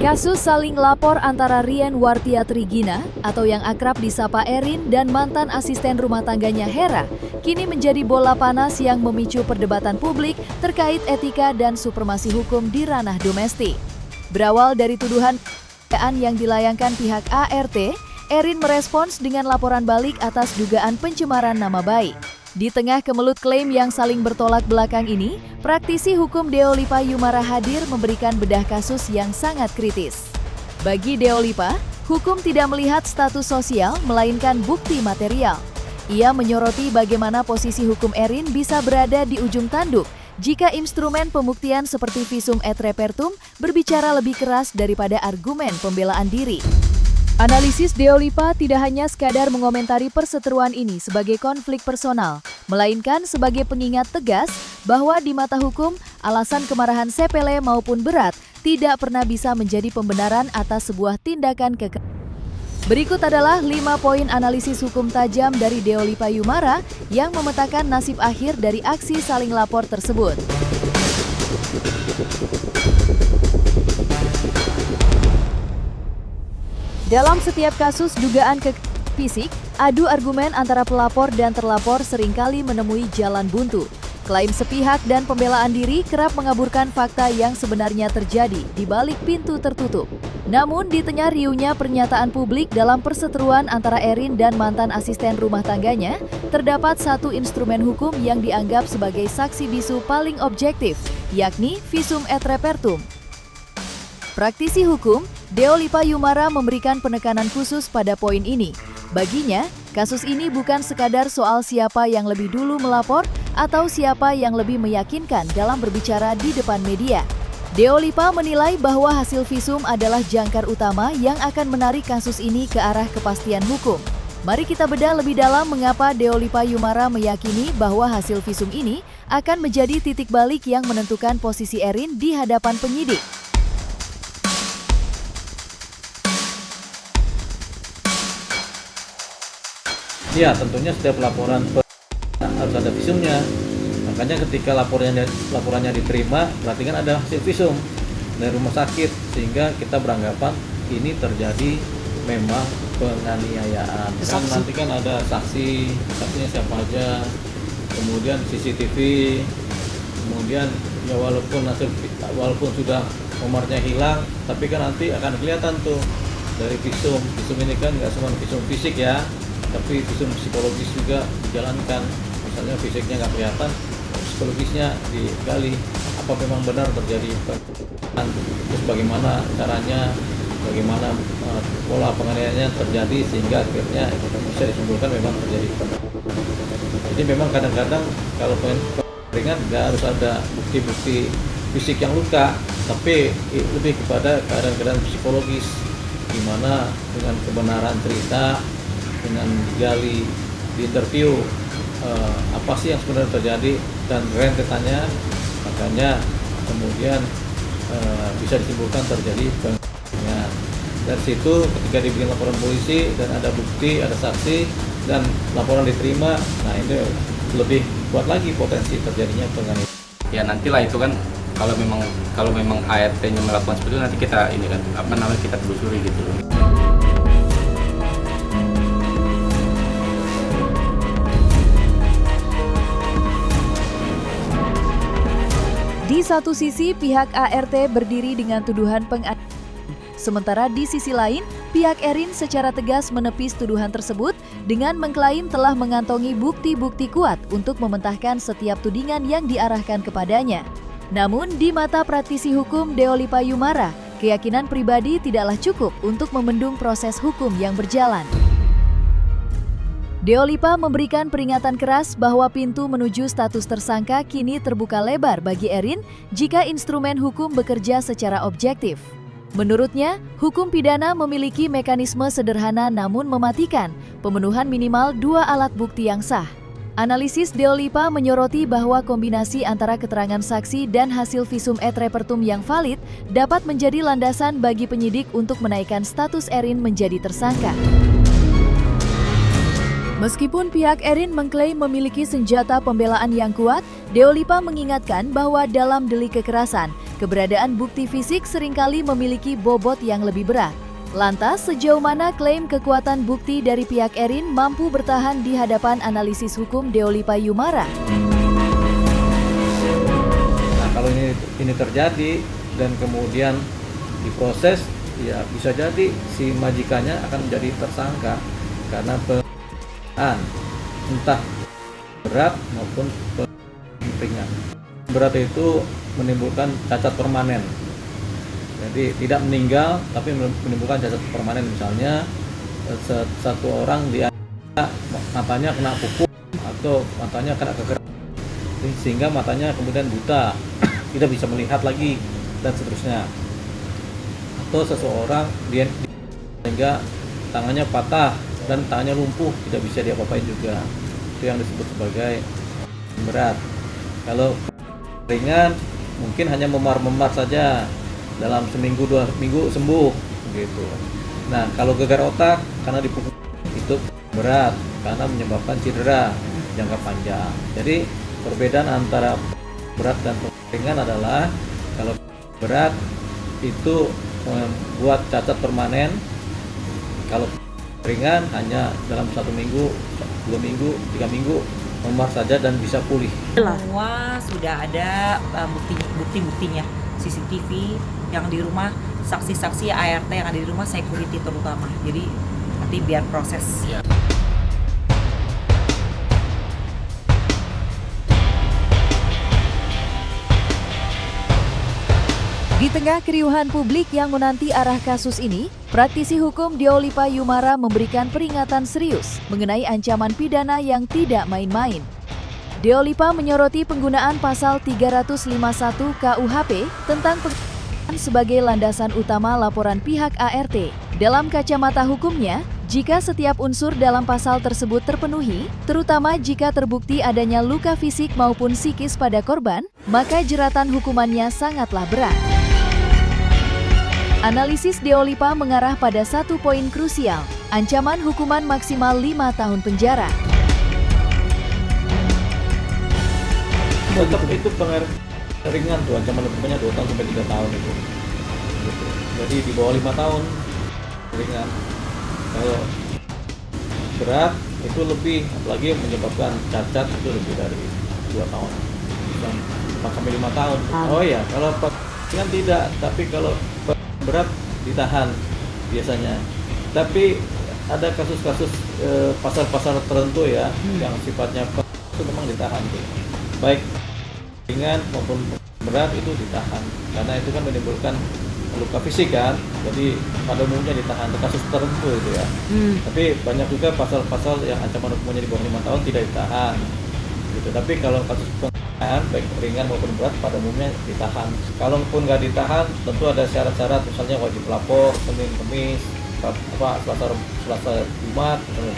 Kasus saling lapor antara Rian Wartia Trigina atau yang akrab disapa Erin dan mantan asisten rumah tangganya Hera kini menjadi bola panas yang memicu perdebatan publik terkait etika dan supremasi hukum di ranah domestik. Berawal dari tuduhan yang dilayangkan pihak ART, Erin merespons dengan laporan balik atas dugaan pencemaran nama baik. Di tengah kemelut klaim yang saling bertolak belakang ini, praktisi hukum Deolipa Yumara hadir memberikan bedah kasus yang sangat kritis. Bagi Deolipa, hukum tidak melihat status sosial melainkan bukti material. Ia menyoroti bagaimana posisi hukum Erin bisa berada di ujung tanduk jika instrumen pembuktian seperti visum et repertum berbicara lebih keras daripada argumen pembelaan diri. Analisis Deolipa tidak hanya sekadar mengomentari perseteruan ini sebagai konflik personal, melainkan sebagai pengingat tegas bahwa di mata hukum, alasan kemarahan sepele maupun berat tidak pernah bisa menjadi pembenaran atas sebuah tindakan kekerasan. Berikut adalah 5 poin analisis hukum tajam dari Deolipa Yumara yang memetakan nasib akhir dari aksi saling lapor tersebut. Dalam setiap kasus dugaan kekerasan fisik, adu argumen antara pelapor dan terlapor seringkali menemui jalan buntu. Klaim sepihak dan pembelaan diri kerap mengaburkan fakta yang sebenarnya terjadi di balik pintu tertutup. Namun di tengah riuhnya pernyataan publik dalam perseteruan antara Erin dan mantan asisten rumah tangganya, terdapat satu instrumen hukum yang dianggap sebagai saksi bisu paling objektif, yakni visum et repertum. Praktisi hukum, Deolipa Yumara memberikan penekanan khusus pada poin ini. Baginya, kasus ini bukan sekadar soal siapa yang lebih dulu melapor atau siapa yang lebih meyakinkan dalam berbicara di depan media. Deolipa menilai bahwa hasil visum adalah jangkar utama yang akan menarik kasus ini ke arah kepastian hukum. Mari kita bedah lebih dalam mengapa Deolipa Yumara meyakini bahwa hasil visum ini akan menjadi titik balik yang menentukan posisi Erin di hadapan penyidik. Ya, tentunya setiap laporan harus ada visumnya. Makanya ketika laporannya diterima, berarti kan ada hasil visum dari rumah sakit, sehingga kita beranggapan ini terjadi memang penganiayaan. Kan nanti kan ada saksinya siapa aja, kemudian CCTV, kemudian ya walaupun sudah nomornya hilang, tapi kan nanti akan kelihatan tuh dari visum. Visum ini kan nggak cuma visum fisik ya, tapi visum psikologis juga dijalankan. Misalnya fisiknya nggak kelihatan, psikologisnya digali, apa memang benar terjadi penganiayaan, terus bagaimana caranya, bagaimana pola penganiayaannya terjadi sehingga akhirnya bisa disimpulkan memang terjadi penganiayaan. Jadi memang kadang-kadang kalau ringan nggak harus ada bukti-bukti fisik yang luka, tapi lebih kepada keadaan-keadaan psikologis, gimana dengan kebenaran cerita, dengan digali di interview apa sih yang sebenarnya terjadi dan rentetannya, makanya kemudian bisa disimpulkan terjadi penganiayaan. Dari situ ketika dibikin laporan polisi dan ada bukti, ada saksi dan laporan diterima, nah ini lebih kuat lagi potensi terjadinya penganiayaan. Ya nantilah itu kan kalau memang ART-nya melakukan seperti itu, nanti kita kita telusuri gitu. Di satu sisi, pihak ART berdiri dengan tuduhan penganiayaan. Sementara di sisi lain, pihak Erin secara tegas menepis tuduhan tersebut dengan mengklaim telah mengantongi bukti-bukti kuat untuk mementahkan setiap tudingan yang diarahkan kepadanya. Namun, di mata praktisi hukum Deolipa Yumara, keyakinan pribadi tidaklah cukup untuk membendung proses hukum yang berjalan. Deolipa memberikan peringatan keras bahwa pintu menuju status tersangka kini terbuka lebar bagi Erin jika instrumen hukum bekerja secara objektif. Menurutnya, hukum pidana memiliki mekanisme sederhana namun mematikan, pemenuhan minimal 2 alat bukti yang sah. Analisis Deolipa menyoroti bahwa kombinasi antara keterangan saksi dan hasil visum et repertum yang valid dapat menjadi landasan bagi penyidik untuk menaikkan status Erin menjadi tersangka. Meskipun pihak Erin mengklaim memiliki senjata pembelaan yang kuat, Deolipa mengingatkan bahwa dalam delik kekerasan, keberadaan bukti fisik seringkali memiliki bobot yang lebih berat. Lantas, sejauh mana klaim kekuatan bukti dari pihak Erin mampu bertahan di hadapan analisis hukum Deolipa Yumara? Nah, kalau ini terjadi dan kemudian diproses, ya bisa jadi si majikannya akan menjadi tersangka karena entah berat maupun ringan. Berat itu menimbulkan cacat permanen. Jadi tidak meninggal tapi menimbulkan cacat permanen, misalnya satu orang dia matanya kena pukul atau matanya kena kekerasan sehingga matanya kemudian buta, tidak bisa melihat lagi dan seterusnya. Atau seseorang dia sehingga tangannya patah dan tangannya lumpuh, tidak bisa diapa-apain juga. Itu yang disebut sebagai berat. Kalau ringan mungkin hanya memar-memar saja, dalam seminggu 2 minggu sembuh gitu. Nah, kalau gegar otak karena dipukul itu berat karena menyebabkan cedera jangka panjang. Jadi perbedaan antara berat dan ringan adalah kalau berat itu membuat cacat permanen, kalau ringan hanya dalam 1 minggu, 2 minggu, 3 minggu memar saja dan bisa pulih. Semua sudah ada bukti-buktinya, CCTV yang di rumah, saksi-saksi ART yang ada di rumah, security terutama. Jadi nanti biar proses. Ya. Di tengah keriuhan publik yang menanti arah kasus ini, praktisi hukum Deolipa Yumara memberikan peringatan serius mengenai ancaman pidana yang tidak main-main. Deolipa menyoroti penggunaan pasal 351 KUHP tentang penggunaan sebagai landasan utama laporan pihak ART. Dalam kacamata hukumnya, jika setiap unsur dalam pasal tersebut terpenuhi, terutama jika terbukti adanya luka fisik maupun psikis pada korban, maka jeratan hukumannya sangatlah berat. Analisis Deolipa mengarah pada satu poin krusial, ancaman hukuman maksimal 5 tahun penjara. Tetap itu ringan tuh, ancaman hukumannya 2 tahun sampai 3 tahun itu. Gitu. Jadi di bawah 5 tahun ringan. Kalau berat itu lebih, apalagi menyebabkan cacat itu lebih dari 2 tahun, 4 sampai 5 tahun. Oh iya, kalau ringan tidak, tapi kalau berat ditahan biasanya. Tapi ada kasus-kasus pasal-pasal tertentu ya yang sifatnya itu memang ditahan tuh. Baik ringan maupun berat itu ditahan karena itu kan menimbulkan luka fisik kan, jadi pada umumnya ditahan untuk kasus tertentu itu ya. Tapi banyak juga pasal-pasal yang ancaman hukumannya di bawah 5 tahun tidak ditahan gitu. Tapi kalau kasus penghinaan baik ringan maupun berat pada umumnya ditahan. Kalaupun nggak ditahan tentu ada syarat-syarat, misalnya wajib lapor Senin Kamis, Selasa Jumat misalnya.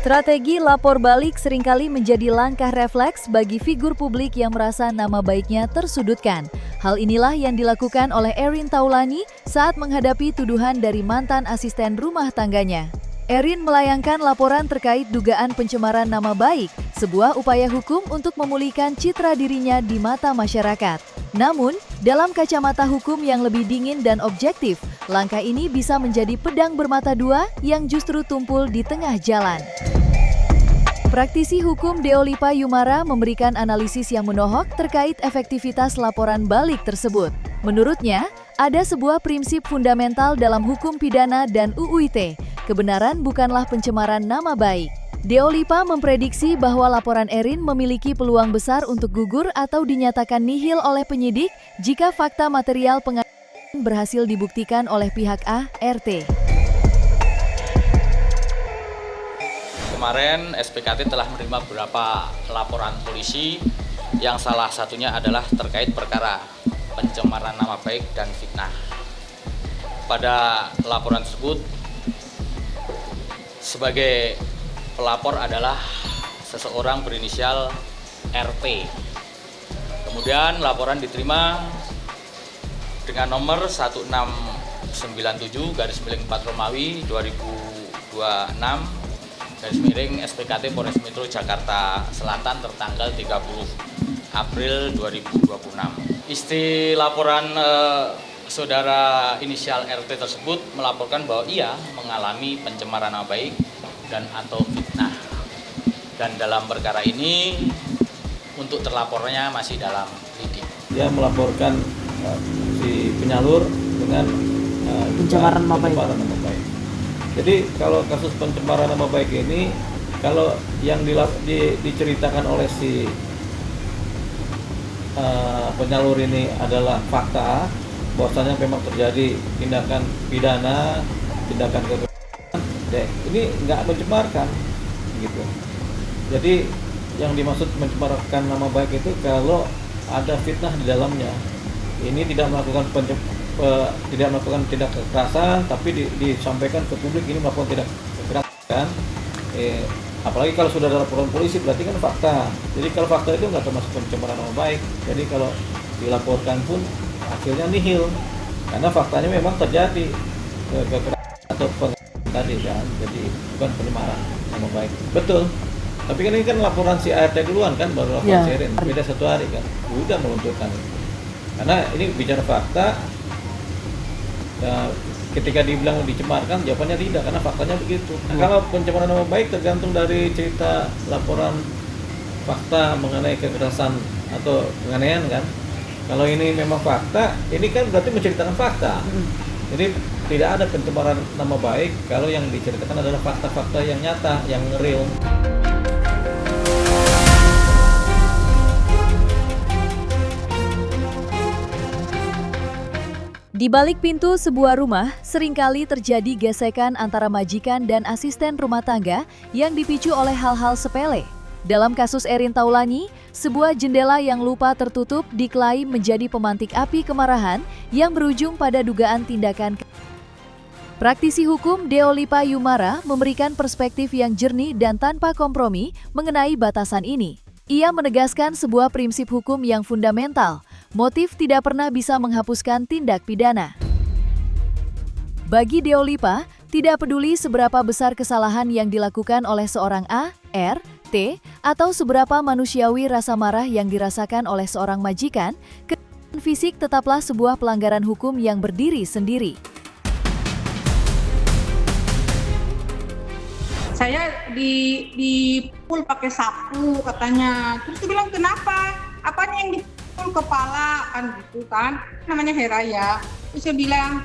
Strategi lapor balik seringkali menjadi langkah refleks bagi figur publik yang merasa nama baiknya tersudutkan. Hal inilah yang dilakukan oleh Erin Taulani saat menghadapi tuduhan dari mantan asisten rumah tangganya. Erin melayangkan laporan terkait dugaan pencemaran nama baik, sebuah upaya hukum untuk memulihkan citra dirinya di mata masyarakat. Namun, dalam kacamata hukum yang lebih dingin dan objektif, langkah ini bisa menjadi pedang bermata dua yang justru tumpul di tengah jalan. Praktisi hukum Deolipa Yumara memberikan analisis yang menohok terkait efektivitas laporan balik tersebut. Menurutnya, ada sebuah prinsip fundamental dalam hukum pidana dan UU ITE, kebenaran bukanlah pencemaran nama baik. Deolipa memprediksi bahwa laporan Erin memiliki peluang besar untuk gugur atau dinyatakan nihil oleh penyidik jika fakta material pengadilan berhasil dibuktikan oleh pihak ART. Kemarin SPKT telah menerima beberapa laporan polisi yang salah satunya adalah terkait perkara pencemaran nama baik dan fitnah. Pada laporan tersebut, sebagai pelapor adalah seseorang berinisial RT. Kemudian laporan diterima dengan nomor 1697/4 Romawi 2026 SPKT Polres Metro Jakarta Selatan tertanggal 30 April 2026. Isi laporan saudara inisial RT tersebut melaporkan bahwa ia mengalami pencemaran nama baik dan atau fitnah. Dan dalam perkara ini untuk terlapornya masih dalam lidik. Dia melaporkan si penyalur dengan pencemaran nama baik. Jadi kalau kasus pencemaran nama baik ini, kalau yang diceritakan oleh si penyalur ini adalah fakta, bahwasanya memang terjadi tindakan pidana, tindakan kekerasan, ini nggak mencemarkan, gitu. Jadi yang dimaksud mencemarkan nama baik itu kalau ada fitnah di dalamnya. Ini tidak melakukan tindak kekerasan, tapi disampaikan ke publik ini melakukan tindak kekerasan. Apalagi kalau sudah ada laporan polisi, berarti kan fakta. Jadi kalau fakta itu nggak termasuk pencemaran nama baik. Jadi kalau dilaporkan pun akhirnya nihil, karena faktanya memang terjadi kekerasan atau pengerasan tadi kan. Jadi bukan pencemaran nama baik. Betul. Tapi kan ini kan laporan si ART duluan kan, baru laporan si Erin. Beda 1 hari kan. Udah meluncurkan itu. Karena ini bicara fakta. Ketika dibilang dicemarkan, jawabannya tidak, karena faktanya begitu. Nah, kalau pencemaran nama baik tergantung dari cerita laporan fakta mengenai kekerasan atau penganiayaan kan. Kalau ini memang fakta, ini kan berarti menceritakan fakta. Jadi tidak ada pencemaran nama baik kalau yang diceritakan adalah fakta-fakta yang nyata, yang real. Di balik pintu sebuah rumah, seringkali terjadi gesekan antara majikan dan asisten rumah tangga yang dipicu oleh hal-hal sepele. Dalam kasus Erin Taulani, sebuah jendela yang lupa tertutup diklaim menjadi pemantik api kemarahan yang berujung pada dugaan tindakan. Praktisi hukum Deolipa Yumara memberikan perspektif yang jernih dan tanpa kompromi mengenai batasan ini. Ia menegaskan sebuah prinsip hukum yang fundamental. Motif tidak pernah bisa menghapuskan tindak pidana. Bagi Deolipa, tidak peduli seberapa besar kesalahan yang dilakukan oleh seorang A, R, T, atau seberapa manusiawi rasa marah yang dirasakan oleh seorang majikan, kekerasan fisik tetaplah sebuah pelanggaran hukum yang berdiri sendiri. Saya dipukul pakai sapu katanya. Terus dia bilang, kenapa? Apanya yang dipukul kepala kan gitu kan? Namanya Heraya. Terus saya bilang,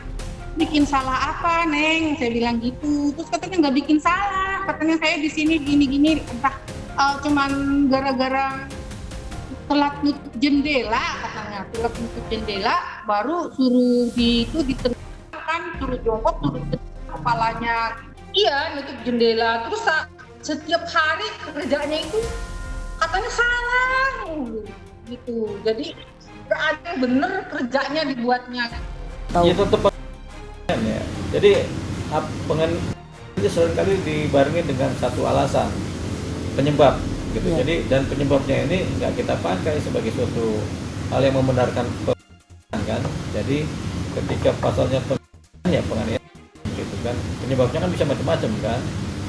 bikin salah apa, Neng? Saya bilang gitu. Terus katanya nggak bikin salah. Katanya saya di sini gini-gini. Entah cuman gara-gara telat nutup jendela katanya. Telat nutup jendela, baru suruh diterangkan, suruh jongkok, suruh kepalanya. Iya, nutup jendela. Terus setiap hari kerjanya itu katanya salah gitu. Jadi nggak ada yang bener kerjanya dibuatnya. Ya tetap ya. Jadi pengen itu seringkali dibarengi dengan satu alasan penyebab gitu. Ya. Jadi dan penyebabnya ini nggak kita pakai sebagai suatu hal yang membenarkan penganiayaan kan. Jadi ketika pasalnya penganiayaan gitu kan, penyebabnya kan bisa macam-macam kan.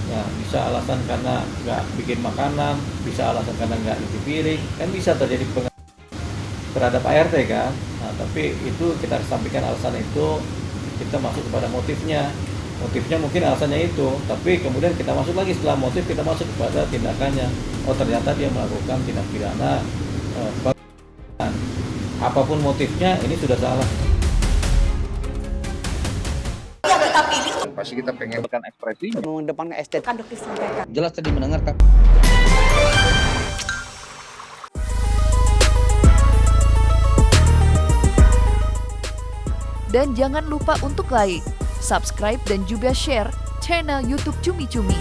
Nah, bisa alasan karena nggak bikin makanan, bisa alasan karena nggak cuci piring, kan bisa terjadi penganiayaan terhadap ART kan. Nah, tapi itu kita sampaikan alasan itu, kita masuk kepada motifnya. Motifnya mungkin alasannya itu, tapi kemudian kita masuk lagi setelah motif, kita masuk kepada tindakannya. Oh, ternyata dia melakukan tindak pidana apapun motifnya, ini sudah salah. Pasti kita pengen mengedepankan ekspresinya, mengedepankan estetika. Jelas tadi mendengarkan. Dan jangan lupa untuk like, subscribe, dan juga share channel YouTube Cumi Cumi.